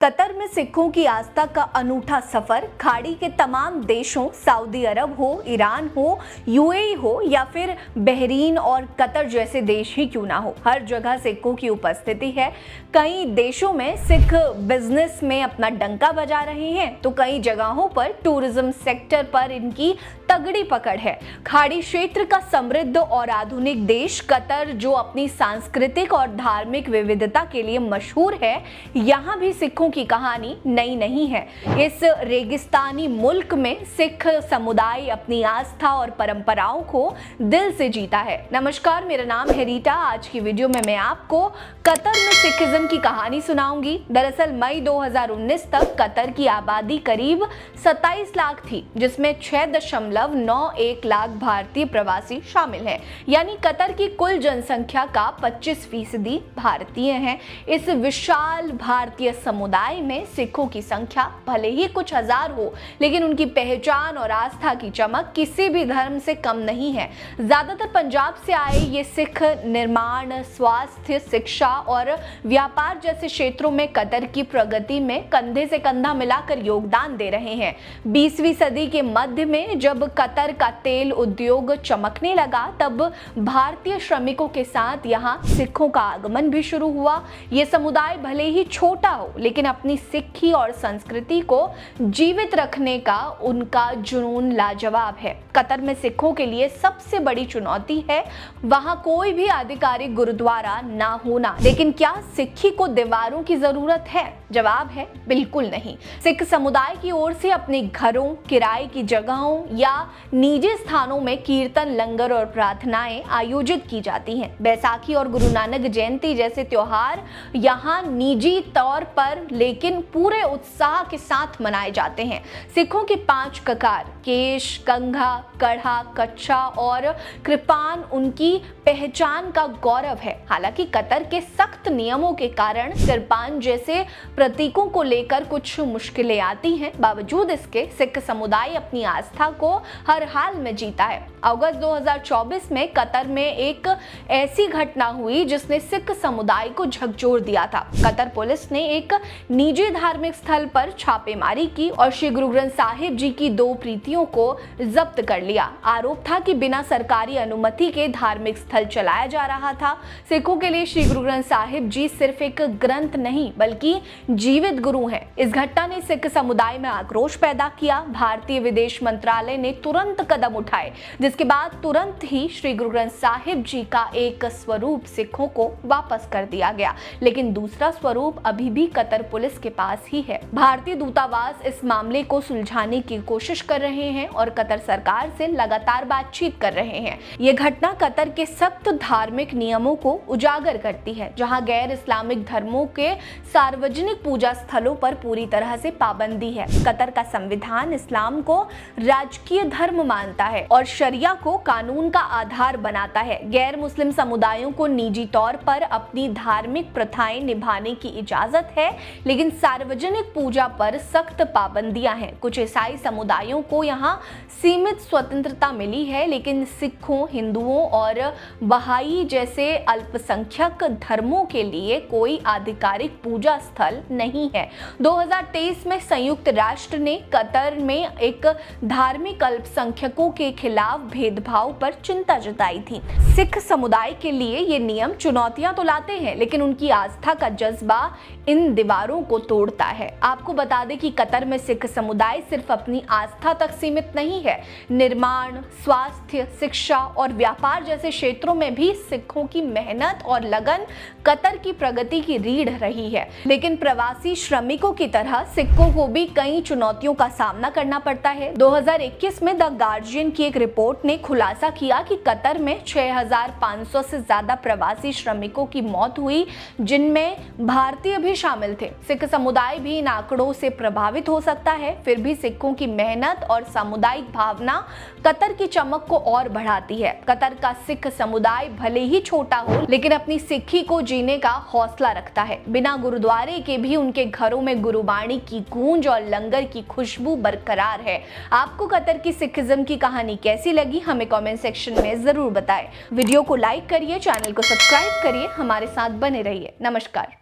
Qatar में सिखों की आस्था का अनूठा सफर। खाड़ी के तमाम देशों, सऊदी अरब हो, ईरान हो, यूएई हो या फिर बहरीन और कतर जैसे देश ही क्यों ना हो, हर जगह सिखों की उपस्थिति है। कई देशों में सिख बिजनेस में अपना डंका बजा रहे हैं तो कई जगहों पर टूरिज्म सेक्टर पर इनकी तगड़ी पकड़ है। खाड़ी क्षेत्र का समृद्ध और आधुनिक देश कतर, जो अपनी सांस्कृतिक और धार्मिक विविधता के लिए मशहूर है, यहाँ भी सिखों की कहानी नई नहीं है। इस रेगिस्तानी मुल्क में सिख समुदाय अपनी आस्था और परंपराओं को दिल से जीता है। नमस्कार, मेरा नाम है रीटा। आज की वीडियो में मैं आपको कतर में सिखिज्म की कहानी सुनाऊंगी। दरअसल मई 2019 तक कतर की आबादी करीब 27 लाख थी, जिसमें 6.91 लाख भारतीय प्रवासी शामिल हैं। यानी कतर की कुल जनसंख्या का 25% भारतीय हैं। इस विशाल भारतीय समुदाय में सिखों की संख्या भले ही कुछ हजार हो, लेकिन उनकी पहचान और आस्था की चमक किसी भी धर्म से कम नहीं है। ज्यादातर पंजाब से आए ये सिख निर्माण, स्वास्थ्य, शिक्षा और व्यापार जैसे क्षेत्रों में कतर की प्रगति में कंधे से कंधा मिलाकर योगदान दे रहे हैं। 20वीं सदी के मध्य में जब कतर का तेल उद्योग चमकने लगा, तब भारतीय श्रमिकों के साथ यहाँ सिखों का आगमन भी शुरू हुआ। ये समुदाय भले ही छोटा हो, लेकिन अपनी सिक्खी और संस्कृति को जीवित रखने का उनका जुनून लाजवाब है। कतर में सिखों के लिए सबसे बड़ी चुनौती है वहां कोई भी आधिकारिक गुरुद्वारा ना होना। लेकिन क्या सिक्खी को दीवारों की जरूरत है? जवाब है बिल्कुल नहीं। सिख समुदाय की ओर से अपने घरों, किराए की जगहों या निजी स्थानों में कीर्तन, लंगर और प्रार्थनाएं आयोजित की जाती हैं। बैसाखी और गुरु नानक जयंती जैसे त्योहार यहाँ निजी तौर पर लेकिन पूरे उत्साह के साथ मनाए जाते हैं। सिखों के 5 ककार, केश, कंघा, कढ़ा, कच्छा और कृपान उनकी पहचान का गौरव है। हालांकि कतर के सख्त नियमों के कारण कृपान जैसे प्रतीकों को लेकर कुछ मुश्किलें आती हैं। बावजूद इसके सिख समुदाय अपनी आस्था को हर हाल में जीता है। अगस्त 2024 में कतर में एक ऐसी घटना हुई जिसने सिख समुदाय को झकझोर दिया था। कतर पुलिस ने एक निजी धार्मिक स्थल पर छापेमारी की और श्री गुरु ग्रंथ साहिब जी की 2 प्रतियों को जब्त कर लिया। आरोप था कि बिना सरकारी अनुमति के धार्मिक स्थल चलाया जा रहा था। सिखों के लिए श्री गुरु ग्रंथ साहिब जी सिर्फ एक ग्रंथ नहीं, बल्कि जीवित गुरु हैं। इस घटना ने सिख समुदाय में आक्रोश पैदा किया। भारतीय विदेश मंत्रालय ने तुरंत कदम उठाए, जिसके बाद तुरंत ही श्री गुरु ग्रंथ साहिब जी का एक स्वरूप सिखों को वापस कर दिया गया। लेकिन दूसरा स्वरूप अभी भी कतर पुलिस के पास ही है। भारतीय दूतावास इस मामले को सुलझाने की कोशिश कर रहे हैं और कतर सरकार से लगातार बातचीत कर रहे हैं। ये घटना कतर के सख्त धार्मिक नियमों को उजागर करती है, जहां गैर इस्लामिक धर्मों के सार्वजनिक पूजा स्थलों पर पूरी तरह से पाबंदी है। कतर का संविधान इस्लाम को राजकीय धर्म मानता है और शरिया को कानून का आधार बनाता है। गैर मुस्लिम समुदायों को निजी तौर पर अपनी धार्मिक प्रथाएं निभाने की इजाजत है, लेकिन सार्वजनिक पूजा पर सख्त पाबंदियां हैं। कुछ ईसाई समुदायों को यहाँ सीमित स्वतंत्रता मिली है, लेकिन सिखों, हिंदुओं और बहाई जैसे अल्पसंख्यक धर्मों के लिए कोई आधिकारिक पूजा स्थल नहीं है। 2023 में संयुक्त राष्ट्र ने कतर में एक धार्मिक अल्पसंख्यकों के खिलाफ भेदभाव पर चिंता जताई थी। सिख समुदाय के लिए ये नियम चुनौतियां तो लाते हैं, लेकिन उनकी आस्था का जज्बा इन दीवारों को तोड़ता है। आपको बता दें कि कतर में सिख समुदाय सिर्फ अपनी आस्था तक सीमित नहीं है। निर्माण, स्वास्थ्य, शिक्षा और व्यापार जैसे क्षेत्रों में भी सिखों की मेहनत और लगन कतर की प्रगति की रीढ़ रही है। लेकिन प्रवासी श्रमिकों की तरह सिखों को भी कई चुनौतियों का सामना करना पड़ता है। 2021 में द गार्जियन की एक रिपोर्ट ने खुलासा किया कि कतर में 6500 से ज्यादा प्रवासी श्रमिकों की मौत हुई, जिनमें भारतीय भी शामिल थे। सिख समुदाय भी इन आंकड़ों से प्रभावित हो सकता है। फिर भी सिखों की मेहनत और सामुदायिक भावना कतर की चमक को और बढ़ाती है। कतर का सिख समुदाय भले ही छोटा हो, लेकिन अपनी सिक्खी को जीने का हौसला रखता है। बिना गुरुद्वारे के भी उनके घरों में गुरुबाणी की गूंज और लंगर की खुशबू बरकरार है। आपको कतर की सिखिज्म की कहानी कैसी लगी, हमें कमेंट सेक्शन में जरूर बताएं। वीडियो को लाइक करिए, चैनल को सब्सक्राइब करिए, हमारे साथ बने रहिए। नमस्कार।